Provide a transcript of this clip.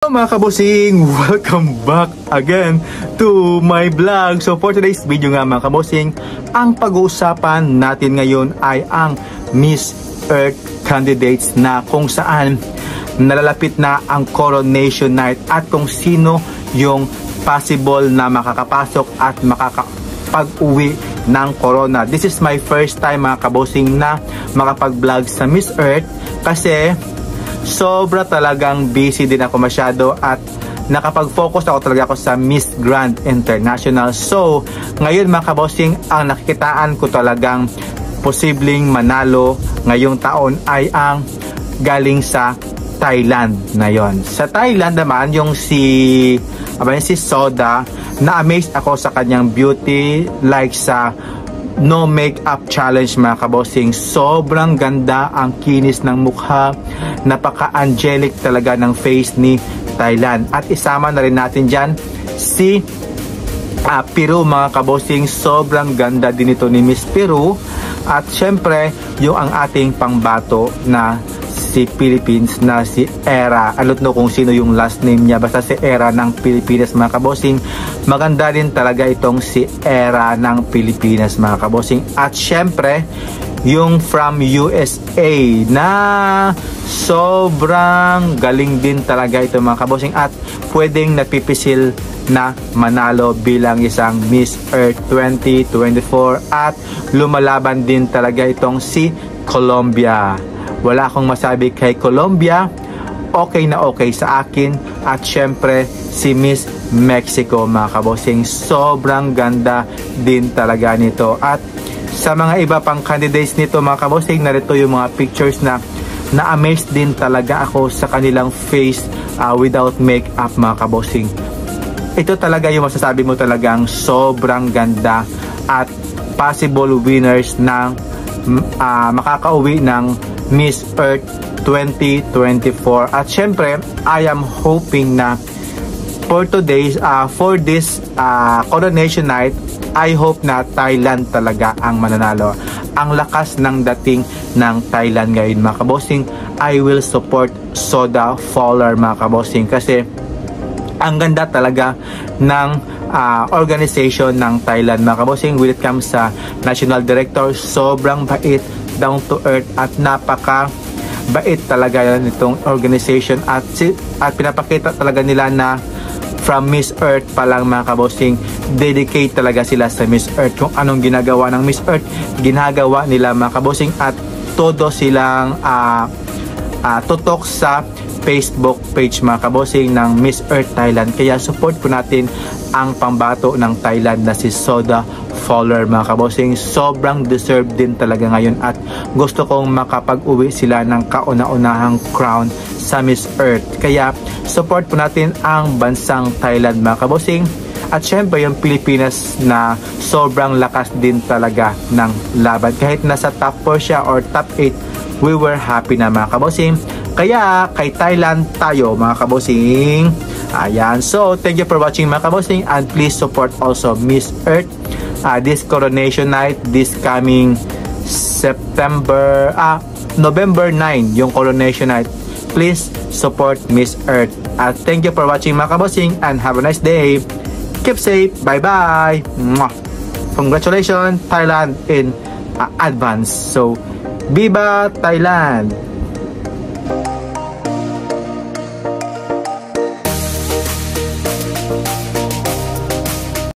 Hello mga kabosing! Welcome back again to my vlog. So for today's video nga mga kabosing, ang pag-uusapan natin ngayon ay ang Miss Earth candidates na kung saan nalalapit na ang coronation night at kung sino yung possible na makakapasok at makakapag-uwi ng corona. This is my first time mga kabosing na makapag-vlog sa Miss Earth kasi sobra talagang busy din ako masyado at nakapag-focus ako sa Miss Grand International. So, ngayon mga kabosing, ang nakikitaan ko talagang posibleng manalo ngayong taon ay ang galing sa Thailand na yon. Sa Thailand naman, yung si Soda, na-amaze ako sa kanyang beauty, like sa no makeup challenge mga kabosing. Sobrang ganda ang kinis ng mukha, napaka-angelic talaga ng face ni Thailand. At isama na rin natin dyan si Peru mga kabosing. Sobrang ganda din ito ni Miss Peru. At syempre yung ang ating pangbato na si Philippines na si Era. Alot no kung sino yung last name niya, basta si Era ng Pilipinas mga kabosing. Maganda din talaga itong si Era ng Pilipinas mga kabosing. At syempre yung from USA na sobrang galing din talaga ito mga kabosing at pwedeng napipisil na manalo bilang isang Miss Earth 2024 at lumalaban din talaga itong si Colombia. Wala akong masabi kay Colombia, okay na okay sa akin. At syempre si Miss Mexico mga kabosing, sobrang ganda din talaga nito. At sa mga iba pang candidates nito mga kabosing, narito yung mga pictures na na-amaze din talaga ako sa kanilang face without makeup mga kabosing. Ito talaga yung masasabi mo talagang sobrang ganda at possible winners ng makakauwi ng Miss Earth 2024. At syempre, I am hoping na for today's for this coronation night, I hope na Thailand talaga ang mananalo. Ang lakas ng dating ng Thailand ngayon mga kabosing. I will support Soda Fowler mga kabosing kasi ang ganda talaga ng organization ng Thailand mga kabosing. When it comes sa national director, sobrang bait, down to earth at napaka bait talaga nitong organization at pinapakita talaga nila na from Miss Earth pa lang mga kabosing, dedicate talaga sila sa Miss Earth. Kung anong ginagawa ng Miss Earth, ginagawa nila mga kabosing at todo silang tutok sa Facebook page mga kabosing ng Miss Earth Thailand. Kaya support po natin ang pambato ng Thailand na si Soda Fowler mga kabosing. Sobrang deserved din talaga ngayon at gusto kong makapag-uwi sila ng kauna-unahang crown sa Miss Earth. Kaya support po natin ang bansang Thailand mga kabosing. At syempre yung Pilipinas na sobrang lakas din talaga ng laban. Kahit nasa top 4 siya or top 8, we were happy na mga kabosing. Kaya kay Thailand tayo mga kabosing. Ayan, so thank you for watching mga kabosing and please support also Miss Earth this coronation night this coming November 9 yung coronation night. Please support Miss Earth. Thank you for watching mga kabosing and have a nice day. Keep safe. Bye bye. Congratulations Thailand in advance. So Viva Thailand.